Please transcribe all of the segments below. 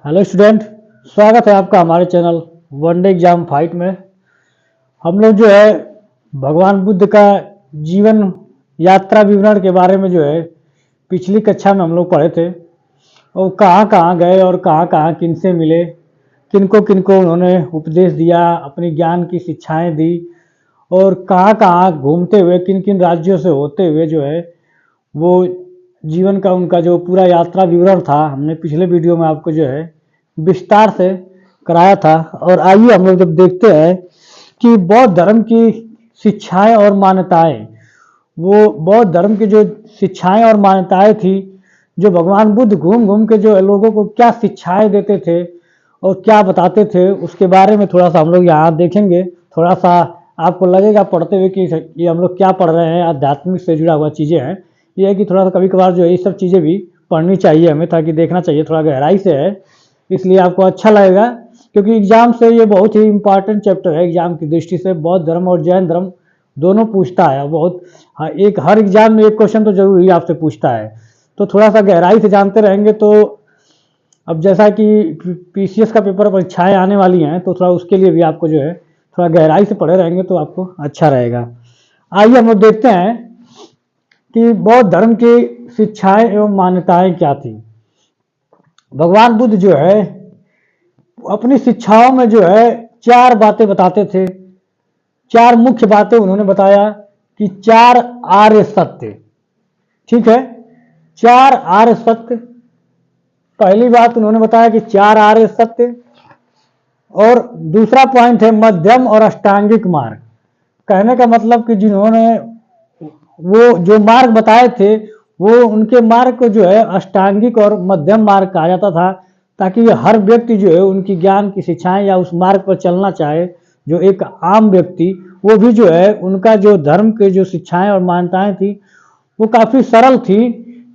Hello student, स्वागत है आपका हमारे चैनल वनडे एग्जाम फाइट में। हम लोग जो है भगवान बुद्ध का जीवन यात्रा विवरण के बारे में जो है पिछली कक्षा में हम लोग पढ़े थे और कहाँ कहाँ गए और कहाँ कहाँ किनसे मिले, किनको किनको उन्होंने उपदेश दिया, अपनी ज्ञान की शिक्षाएं दी और कहाँ कहाँ घूमते हुए किन किन राज्यों से होते हुए जो है वो जीवन का उनका जो पूरा यात्रा विवरण था हमने पिछले वीडियो में आपको जो है विस्तार से कराया था। और आइए हम लोग जब देखते हैं कि बौद्ध धर्म की शिक्षाएं और मान्यताएं, वो बौद्ध धर्म की जो शिक्षाएं और मान्यताएं थी, जो भगवान बुद्ध घूम घूम के जो लोगों को क्या शिक्षाएं देते थे और क्या बताते थे, उसके बारे में थोड़ा सा हम लोग यहाँ देखेंगे। थोड़ा सा आपको लगेगा पढ़ते हुए कि ये हम लोग क्या पढ़ रहे हैं, आध्यात्मिक से जुड़ा हुआ चीज़ें हैं। ये है कि थोड़ा सा कभी कभार जो है ये सब चीज़ें भी पढ़नी चाहिए हमें, ताकि देखना चाहिए, थोड़ा गहराई से है, इसलिए आपको अच्छा लगेगा। क्योंकि एग्जाम से ये बहुत ही इंपॉर्टेंट चैप्टर है एग्जाम की दृष्टि से। बौद्ध धर्म और जैन धर्म दोनों पूछता है बहुत। हाँ, एक हर एग्जाम में एक क्वेश्चन तो जरूर ही आपसे पूछता है, तो थोड़ा सा गहराई से जानते रहेंगे तो अब जैसा कि पीसीएस का पेपर परीक्षाएं आने वाली हैं, तो थोड़ा उसके लिए भी आपको जो है थोड़ा गहराई से पढ़े रहेंगे तो आपको अच्छा रहेगा। आइए हम लोग देखते हैं कि बौद्ध धर्म की शिक्षाएं एवं मान्यताएं क्या थी। भगवान बुद्ध जो है अपनी शिक्षाओं में जो है चार बातें बताते थे। चार मुख्य बातें उन्होंने बताया कि चार आर्य सत्य, ठीक है, चार आर्य सत्य। पहली बात उन्होंने बताया कि चार आर्य सत्य, और दूसरा पॉइंट है मध्यम और अष्टांगिक मार्ग। कहने का मतलब कि जिन्होंने वो जो मार्ग बताए थे वो उनके मार्ग को जो है अष्टांगिक और मध्यम मार्ग कहा जाता था, ताकि हर व्यक्ति जो है उनकी ज्ञान की शिक्षाएं या उस मार्ग पर चलना चाहे, जो एक आम व्यक्ति, वो भी जो है उनका जो धर्म के जो शिक्षाएं और मान्यताएं थी वो काफ़ी सरल थी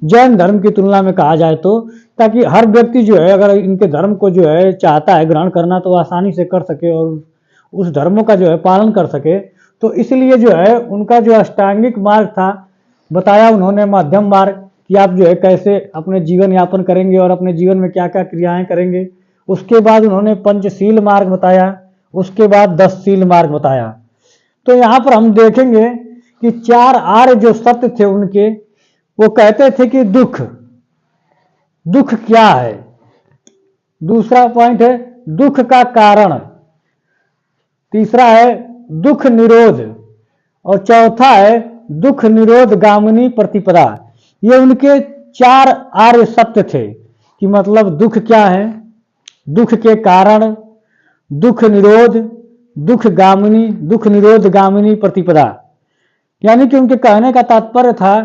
जैन धर्म की तुलना में कहा जाए तो, ताकि हर व्यक्ति जो है अगर इनके धर्म को जो है चाहता है ग्रहण करना तो आसानी से कर सके और उस धर्मों का जो है पालन कर सके। तो इसलिए जो है उनका जो अष्टांगिक मार्ग था बताया उन्होंने, मध्यम मार्ग कि आप जो है कैसे अपने जीवन यापन करेंगे और अपने जीवन में क्या क्या क्रियाएं करेंगे। उसके बाद उन्होंने पंचशील मार्ग बताया, उसके बाद 10शील मार्ग बताया। तो यहाँ पर हम देखेंगे कि चार आर्य जो सत्य थे उनके, वो कहते थे कि दुख, दुख क्या है। दूसरा पॉइंट है दुख का कारण, तीसरा है दुख निरोध, और चौथा है दुख निरोध गामिनी प्रतिपदा। ये उनके चार आर्य सत्य थे कि मतलब दुख क्या है, दुख के कारण, दुख निरोध, दुख गामिनी, दुख निरोध गामिनी प्रतिपदा। यानी कि उनके कहने का तात्पर्य था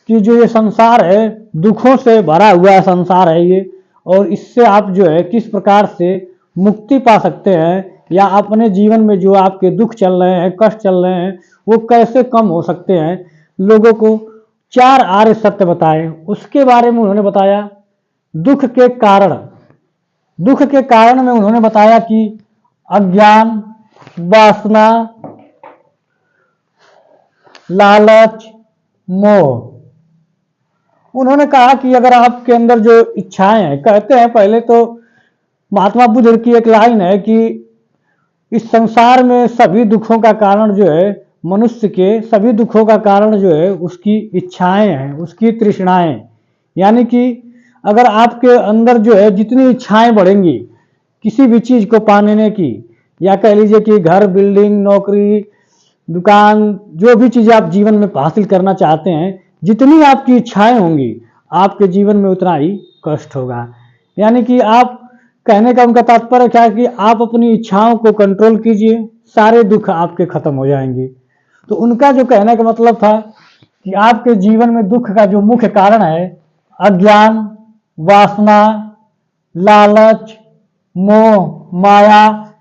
कि जो ये संसार है दुखों से भरा हुआ संसार है ये, और इससे आप जो है किस प्रकार से मुक्ति पा सकते हैं, या अपने जीवन में जो आपके दुख चल रहे हैं, कष्ट चल रहे हैं, वो कैसे कम हो सकते हैं। लोगों को चार आर्य सत्य बताए। उसके बारे में उन्होंने बताया दुख के कारण। दुख के कारण में उन्होंने बताया कि अज्ञान, वासना, लालच, मोह। उन्होंने कहा कि अगर आपके अंदर जो इच्छाएं हैं, कहते हैं पहले तो महात्मा बुद्ध की एक लाइन है कि इस संसार में सभी दुखों का कारण जो है, मनुष्य के सभी दुखों का कारण जो है उसकी इच्छाएं हैं, उसकी तृष्णाएं। यानी कि अगर आपके अंदर जो है जितनी इच्छाएं बढ़ेंगी किसी भी चीज को पाने की, या कह लीजिए कि घर, बिल्डिंग, नौकरी, दुकान, जो भी चीजें आप जीवन में हासिल करना चाहते हैं, जितनी आपकी इच्छाएं होंगी आपके जीवन में उतना ही कष्ट होगा। यानी कि आप, कहने का उनका तात्पर्य क्या है कि आप अपनी इच्छाओं को कंट्रोल कीजिए, सारे दुख आपके खत्म हो जाएंगे। तो उनका जो कहने का मतलब था कि आपके जीवन में दुख का जो मुख्य कारण है अज्ञान, वासना, लालच, मोह, माया,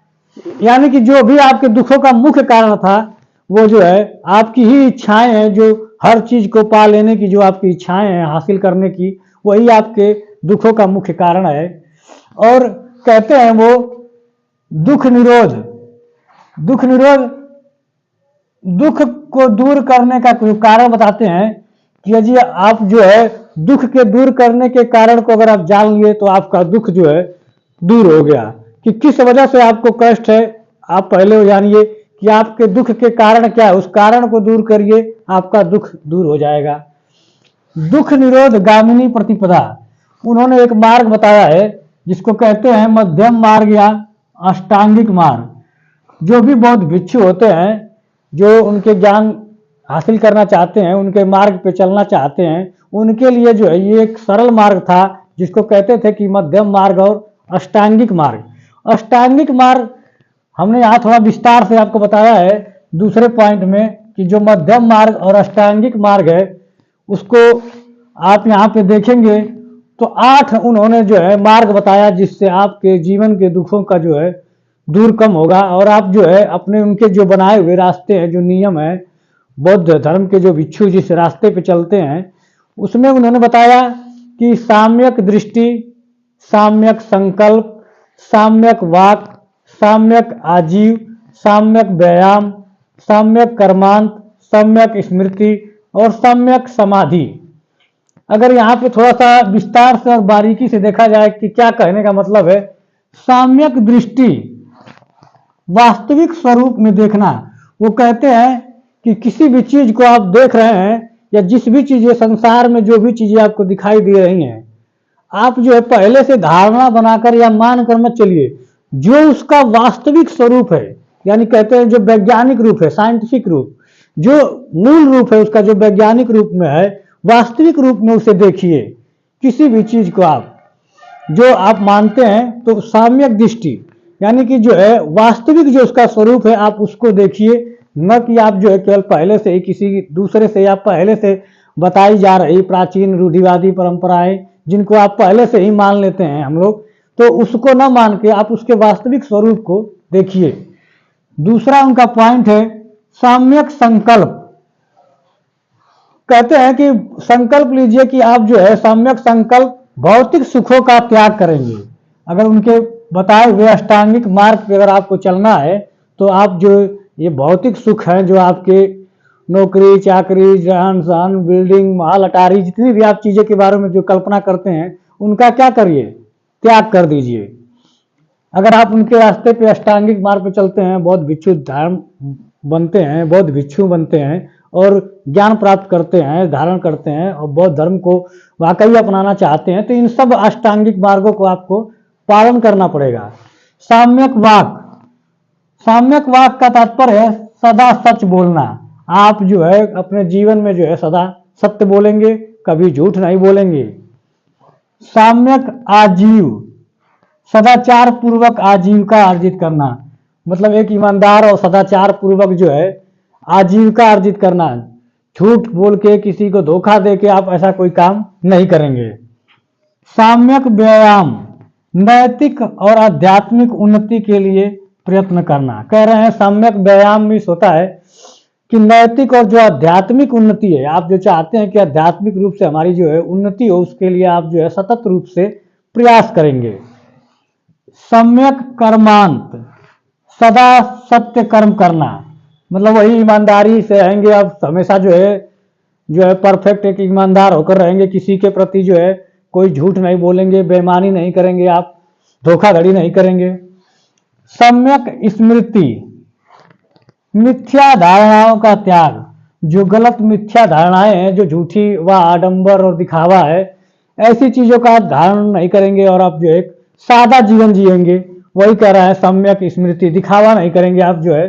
यानी कि जो भी आपके दुखों का मुख्य कारण था वो जो है आपकी ही इच्छाएं हैं, जो हर चीज को पा लेने की जो आपकी इच्छाएं हैं हासिल करने की, वही आपके दुखों का मुख्य कारण है। और कहते हैं वो दुख निरोध, दुख निरोध, दुख को दूर करने का कोई कारण बताते हैं कि यदि आप जो है दुख के दूर करने के कारण को अगर आप जान लिए तो आपका दुख जो है दूर हो गया। कि किस वजह से आपको कष्ट है, आप पहले वो जानिए कि आपके दुख के कारण क्या है, उस कारण को दूर करिए, आपका दुख दूर हो जाएगा। दुख निरोध गामिनी प्रतिपदा, उन्होंने एक मार्ग बताया है जिसको कहते हैं मध्यम मार्ग या अष्टांगिक मार्ग। जो भी बौद्ध भिक्षु होते हैं, जो उनके ज्ञान हासिल करना चाहते हैं, उनके मार्ग पे चलना चाहते हैं, उनके लिए जो है ये एक सरल मार्ग था जिसको कहते थे कि मध्यम मार्ग और अष्टांगिक मार्ग। अष्टांगिक मार्ग हमने यहाँ थोड़ा विस्तार से आपको बताया है दूसरे पॉइंट में कि जो मध्यम मार्ग और अष्टांगिक मार्ग है उसको आप यहाँ पे देखेंगे तो 8 उन्होंने जो है मार्ग बताया जिससे आपके जीवन के दुखों का जो है दूर कम होगा और आप जो है अपने उनके जो बनाए हुए रास्ते हैं, जो नियम है बौद्ध धर्म के, जो भिक्षु जिस रास्ते पे चलते हैं उसमें उन्होंने बताया कि साम्यक दृष्टि, साम्यक संकल्प, साम्यक वाक, साम्यक आजीव, साम्यक व्यायाम, साम्यक कर्मांत, सम्यक स्मृति और सम्यक समाधि। अगर यहाँ पे थोड़ा सा विस्तार से और बारीकी से देखा जाए कि क्या कहने का मतलब है, साम्यक दृष्टि वास्तविक स्वरूप में देखना। वो कहते हैं कि किसी भी चीज को आप देख रहे हैं या जिस भी चीज ये संसार में जो भी चीजें आपको दिखाई दे रही हैं, आप जो है पहले से धारणा बनाकर या मानकर मत चलिए। जो उसका वास्तविक स्वरूप है, यानी कहते हैं जो वैज्ञानिक रूप है, साइंटिफिक रूप, जो मूल रूप है उसका, जो वैज्ञानिक रूप में है, वास्तविक रूप में उसे देखिए। किसी भी चीज को आप जो आप मानते हैं तो साम्यक दृष्टि यानी कि जो है वास्तविक जो उसका स्वरूप है आप उसको देखिए, न कि आप जो है केवल पहले से ही किसी दूसरे से या पहले से बताई जा रही प्राचीन रूढ़िवादी परंपराएं जिनको आप पहले से ही मान लेते हैं हम लोग, तो उसको न मान के आप उसके वास्तविक स्वरूप को देखिए। दूसरा उनका पॉइंट है साम्यक संकल्प। कहते हैं कि संकल्प लीजिए कि आप जो है सम्यक संकल्प भौतिक सुखों का त्याग करेंगे। अगर उनके बताए हुए अष्टांगिक मार्ग पे अगर आपको चलना है तो आप जो ये भौतिक सुख हैं, जो आपके नौकरी चाकरी, रहन सहन, बिल्डिंग, महल अटारी, जितनी भी आप चीजें के बारे में जो कल्पना करते हैं उनका क्या करिए, त्याग कर दीजिए। अगर आप उनके रास्ते पे अष्टांगिक मार्ग पे चलते हैं, बौद्ध भिक्षु धर्म बनते हैं, बौद्ध भिक्षु बनते हैं और ज्ञान प्राप्त करते हैं, धारण करते हैं और बौद्ध धर्म को वाकई अपनाना चाहते हैं, तो इन सब अष्टांगिक मार्गों को आपको पालन करना पड़ेगा। साम्यक वाक, साम्यक वाक का तात्पर्य है सदा सच बोलना। आप जो है अपने जीवन में जो है सदा सत्य बोलेंगे, कभी झूठ नहीं बोलेंगे। साम्यक आजीव, सदाचार पूर्वक आजीविका अर्जित करना, मतलब एक ईमानदार और सदाचार पूर्वक जो है आजीविका अर्जित करना। झूठ बोल के, किसी को धोखा दे के आप ऐसा कोई काम नहीं करेंगे। साम्यक व्यायाम, नैतिक और आध्यात्मिक उन्नति के लिए प्रयत्न करना। कह रहे हैं सम्यक व्यायाम में होता है कि नैतिक और जो आध्यात्मिक उन्नति है, आप जो चाहते हैं कि आध्यात्मिक रूप से हमारी जो है उन्नति हो, उसके लिए आप जो है सतत रूप से प्रयास करेंगे। सम्यक कर्मांत, सदा सत्य कर्म करना, मतलब वही ईमानदारी से रहेंगे आप हमेशा, जो है परफेक्ट एक ईमानदार होकर रहेंगे, किसी के प्रति जो है कोई झूठ नहीं बोलेंगे, बेईमानी नहीं करेंगे, आप धोखाधड़ी नहीं करेंगे। सम्यक स्मृति, मिथ्या धारणाओं का त्याग, जो गलत मिथ्या धारणाएं हैं, जो झूठी व आडंबर और दिखावा है, ऐसी चीजों का आप धारण नहीं करेंगे और आप जो है सादा जीवन जिएंगे। वही कह रहा है सम्यक स्मृति, दिखावा नहीं करेंगे आप जो है।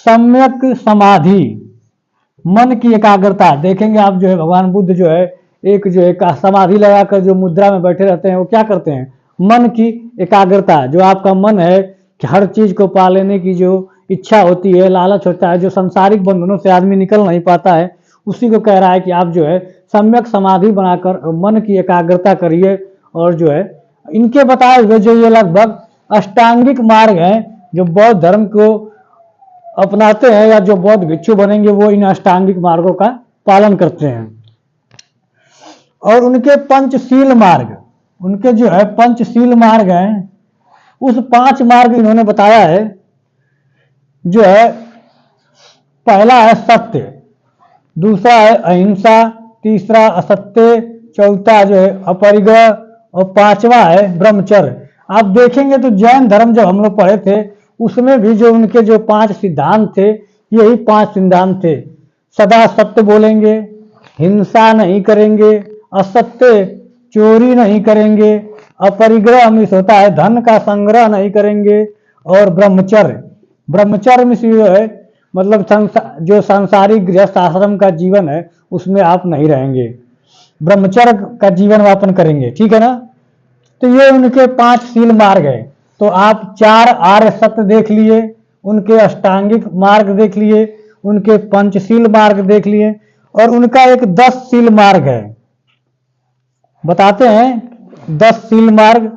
सम्यक समाधि, मन की एकाग्रता, देखेंगे आप जो है भगवान बुद्ध जो है एक समाधि लगाकर जो मुद्रा में बैठे रहते हैं, वो क्या करते हैं, मन की एकाग्रता, जो आपका मन है कि हर चीज को पा लेने की जो इच्छा होती है, लालच होता है, जो संसारिक बंधनों से आदमी निकल नहीं पाता है, उसी को कह रहा है कि आप जो है सम्यक समाधि बनाकर मन की एकाग्रता करिए। और जो है इनके बताए हुए जो ये लगभग अष्टांगिक मार्ग हैं, जो बौद्ध धर्म को अपनाते हैं या जो बौद्ध भिक्षु बनेंगे वो इन अष्टांगिक मार्गों का पालन करते हैं। और उनके पंचशील मार्ग, उनके जो है पंचशील मार्ग हैं, उस 5 मार्ग इन्होंने बताया है। जो है पहला है सत्य, दूसरा है अहिंसा, तीसरा असत्य, चौथा जो है अपरिग्रह और 5वां है ब्रह्मचर्य। आप देखेंगे तो जैन धर्म जब हम लोग पढ़े थे उसमें भी जो उनके जो 5 सिद्धांत थे, यही 5 सिद्धांत थे। सदा सत्य बोलेंगे, हिंसा नहीं करेंगे, असत्य चोरी नहीं करेंगे, अपरिग्रह मिस होता है धन का संग्रह नहीं करेंगे, और ब्रह्मचर्य। ब्रह्मचर्य में जो है मतलब जो सांसारिक गृहस्थ आश्रम का जीवन है उसमें आप नहीं रहेंगे, ब्रह्मचर्य का जीवन यापन करेंगे, ठीक है ना। तो ये उनके 5 शील मार्ग है। तो आप 4 आर्य सत्य देख लिए, उनके अष्टांगिक मार्ग देख लिए, उनके पंचशील मार्ग देख लिए, और उनका एक 10 शील मार्ग है। बताते हैं 10 शील मार्ग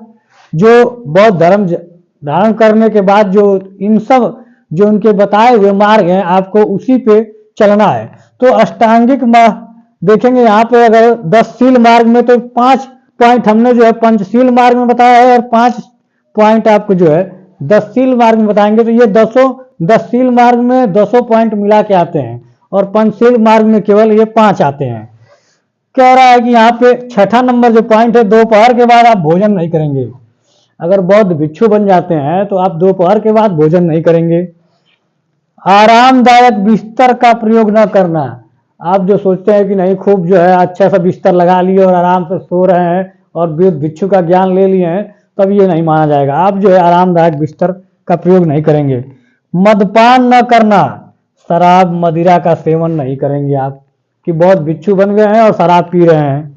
जो बौद्ध धर्म धारण करने के बाद जो इन सब जो उनके बताए हुए मार्ग हैं आपको उसी पे चलना है। तो अष्टांगिक मार्ग देखेंगे यहाँ पे, अगर 10 शील मार्ग में तो 5 पॉइंट हमने जो है पंचशील मार्ग में बताया है, और 5 पॉइंट आपको जो है 10 शील मार्ग में बताएंगे। तो ये 10 शील मार्ग में 10 पॉइंट मिला के आते हैं, और पंचशील मार्ग में केवल ये 5 आते हैं। कह रहा है कि यहाँ पे 6ठा नंबर जो पॉइंट है, दोपहर के बाद आप भोजन नहीं करेंगे। अगर बौद्ध भिक्षु बन जाते हैं तो आप दोपहर के बाद भोजन नहीं करेंगे। आरामदायक बिस्तर का प्रयोग न करना। आप जो सोचते हैं कि नहीं खूब जो है अच्छा सा बिस्तर लगा लिए और आराम से सो रहे हैं और भिक्षु का ज्ञान ले लिए हैं, तब ये नहीं माना जाएगा। आप जो है आरामदायक बिस्तर का प्रयोग नहीं करेंगे। मदपान न करना, शराब मदिरा का सेवन नहीं करेंगे आप, कि बहुत भिक्षु बन गए हैं और शराब पी रहे हैं।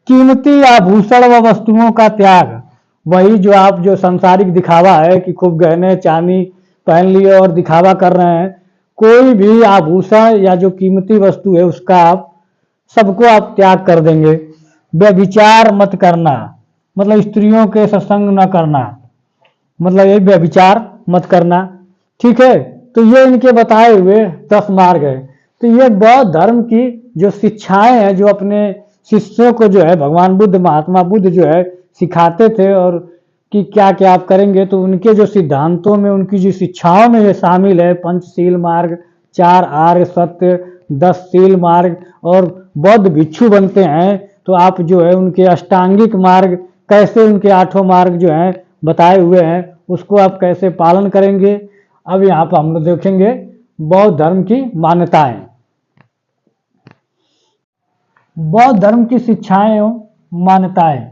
कीमती आभूषण व वस्तुओं का त्याग, वही जो आप जो सांसारिक दिखावा है कि खूब गहने चांदी पहन लिए और दिखावा कर रहे हैं, कोई भी आभूषण या जो कीमती वस्तु है उसका आप सबको आप त्याग कर देंगे। व्यभिचार मत करना, मतलब स्त्रियों के सत्संग न करना, मतलब ये व्यभिचार मत करना, ठीक है। तो ये इनके बताए हुए 10 मार्ग है। तो ये बौद्ध धर्म की जो शिक्षाएं हैं जो अपने शिष्यों को जो है भगवान बुद्ध महात्मा बुद्ध जो है सिखाते थे, और कि क्या क्या आप करेंगे, तो उनके जो सिद्धांतों में उनकी जो शिक्षाओं में ये शामिल है। पंचशील मार्ग, 4 आर्य सत्य, 10 शील मार्ग, और बौद्ध भिक्षु बनते हैं तो आप जो है उनके अष्टांगिक मार्ग, कैसे उनके 8 मार्ग जो हैं बताए हुए हैं उसको आप कैसे पालन करेंगे। अब यहाँ पर हम लोग देखेंगे बौद्ध धर्म की मान्यताएं। बौद्ध धर्म की शिक्षाएं एवं मान्यताएं,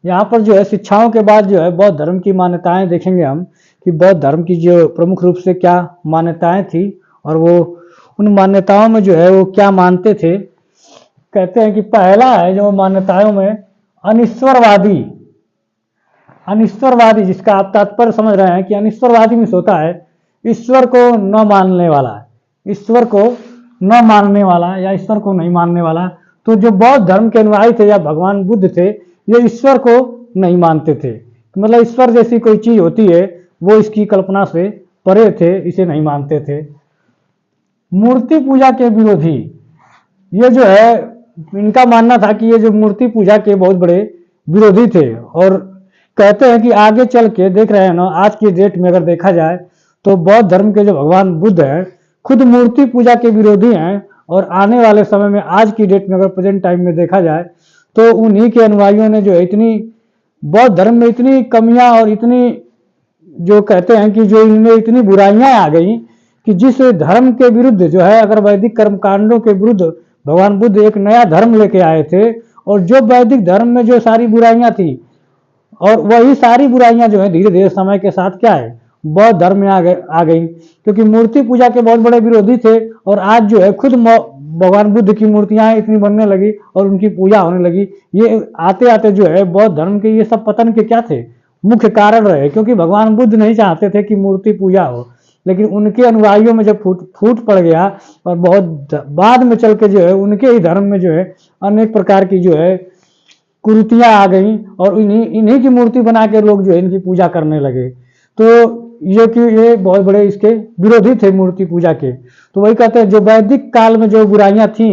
यहाँ पर जो है शिक्षाओं के बाद जो है बौद्ध धर्म की मान्यताएं देखेंगे हम, कि बौद्ध धर्म की जो प्रमुख रूप से क्या मान्यताएं थी और वो उन मान्यताओं में जो है वो क्या मानते थे। कहते हैं कि पहला है जो मान्यताओं में अनिश्वरवादी। अनिश्वरवादी जिसका आप तात्पर्य समझ रहे हैं कि अनिश्वरवादी में होता है ईश्वर को न मानने वाला, ईश्वर को न मानने वाला या ईश्वर को नहीं मानने वाला। तो जो बौद्ध धर्म के अनुयायी थे या भगवान बुद्ध थे ये ईश्वर को नहीं मानते थे, मतलब ईश्वर जैसी कोई चीज होती है वो इसकी कल्पना से परे थे, इसे नहीं मानते थे। मूर्ति पूजा के विरोधी, ये जो है इनका मानना था कि ये जो मूर्ति पूजा के बहुत बड़े विरोधी थे, और कहते हैं कि आगे चल के देख रहे हैं ना आज की डेट में अगर देखा जाए तो बौद्ध धर्म के जो भगवान बुद्ध हैं खुद मूर्ति पूजा के विरोधी हैं, और आने वाले समय में आज की डेट में अगर प्रेजेंट टाइम में देखा जाए तो उन्हीं के अनुयायियों ने जो है इतनी बौद्ध धर्म में इतनी कमियां और इतनी जो कहते हैं कि जो इनमें इतनी बुराइयां आ गई कि जिस धर्म के विरुद्ध जो है अगर वैदिक कर्मकांडों के विरुद्ध भगवान बुद्ध एक नया धर्म लेके आए थे, और जो वैदिक धर्म में जो सारी बुराइयां थी और वही सारी बुराइयां जो है धीरे धीरे समय के साथ क्या है बौद्ध धर्म में आ गई, क्योंकि मूर्ति पूजा के बहुत बड़े विरोधी थे। और आज जो है खुद भगवान बुद्ध की मूर्तियां इतनी बनने लगी और उनकी पूजा होने लगी। ये आते आते जो है बौद्ध धर्म के ये सब पतन के क्या थे मुख्य कारण रहे, क्योंकि भगवान बुद्ध नहीं चाहते थे कि मूर्ति पूजा हो, लेकिन उनके अनुयायियों में जब फूट पड़ गया और बहुत बाद में चल के जो है उनके ही धर्म में जो है अनेक प्रकार की जो है कुरीतियां आ गई, और इन्हीं की मूर्ति बना के लोग जो है इनकी पूजा करने लगे। तो ये बहुत बड़े इसके विरोधी थे मूर्ति पूजा के। तो वही कहते हैं जो वैदिक काल में जो बुराइयां थी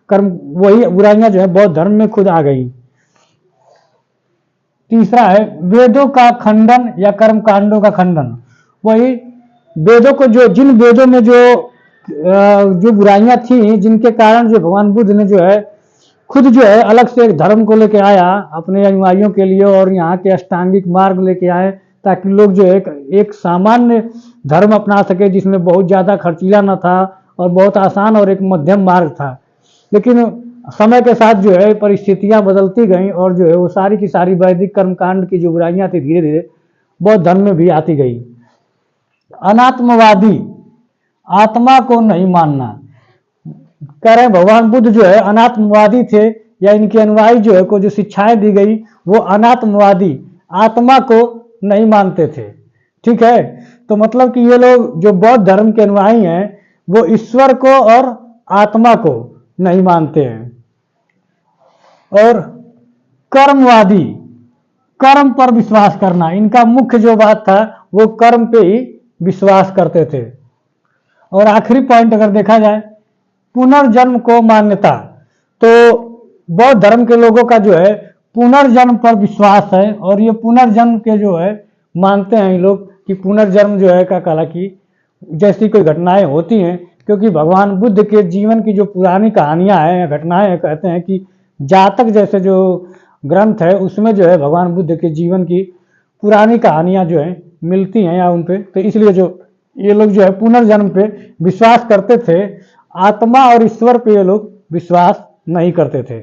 कर्म, वही बुराइयां जो है बौद्ध धर्म में खुद आ गई। तीसरा है वेदों का खंडन या कर्म कांडों का खंडन। वही वेदों को जो जिन वेदों में जो बुराइयां थी जिनके कारण जो भगवान बुद्ध ने जो है खुद जो है अलग से एक धर्म को लेके आया अपने अनुयायियों के लिए, और यहाँ के अष्टांगिक मार्ग लेके आए ताकि लोग जो है एक सामान्य धर्म अपना सके जिसमें बहुत ज़्यादा खर्चीला न था और बहुत आसान और एक मध्यम मार्ग था। लेकिन समय के साथ जो है परिस्थितियां बदलती गईं और जो है वो सारी की सारी वैदिक कर्मकांड की जो बुराइयां थी धीरे धीरे बौद्ध धर्म में भी आती गई। अनात्मवादी, आत्मा को नहीं मानना, कह रहे हैं भगवान बुद्ध जो है अनात्मवादी थे, या इनके अनुयायी जो है को जो शिक्षाएं दी गई वो अनात्मवादी, आत्मा को नहीं मानते थे। ठीक है, तो मतलब कि ये लोग जो बौद्ध धर्म के अनुयायी हैं वो ईश्वर को और आत्मा को नहीं मानते हैं। और कर्मवादी, कर्म पर विश्वास करना, इनका मुख्य जो बात था वो कर्म पे ही विश्वास करते थे। और आखिरी पॉइंट अगर देखा जाए पुनर्जन्म को मान्यता, तो बौद्ध धर्म के लोगों का जो है पुनर्जन्म पर विश्वास है, और ये पुनर्जन्म के जो है मानते हैं ये लोग कि पुनर्जन्म जो है का कला की जैसी कोई घटनाएं होती हैं, क्योंकि भगवान बुद्ध के जीवन की जो पुरानी कहानियां हैं या घटनाएं हैं, कहते हैं कि जातक जैसे जो ग्रंथ है उसमें जो है भगवान बुद्ध के जीवन की पुरानी कहानियां जो है मिलती हैं या उन पे, तो इसलिए जो ये लोग जो है पुनर्जन्म पे विश्वास करते थे, आत्मा और ईश्वर पे ये लोग विश्वास नहीं करते थे।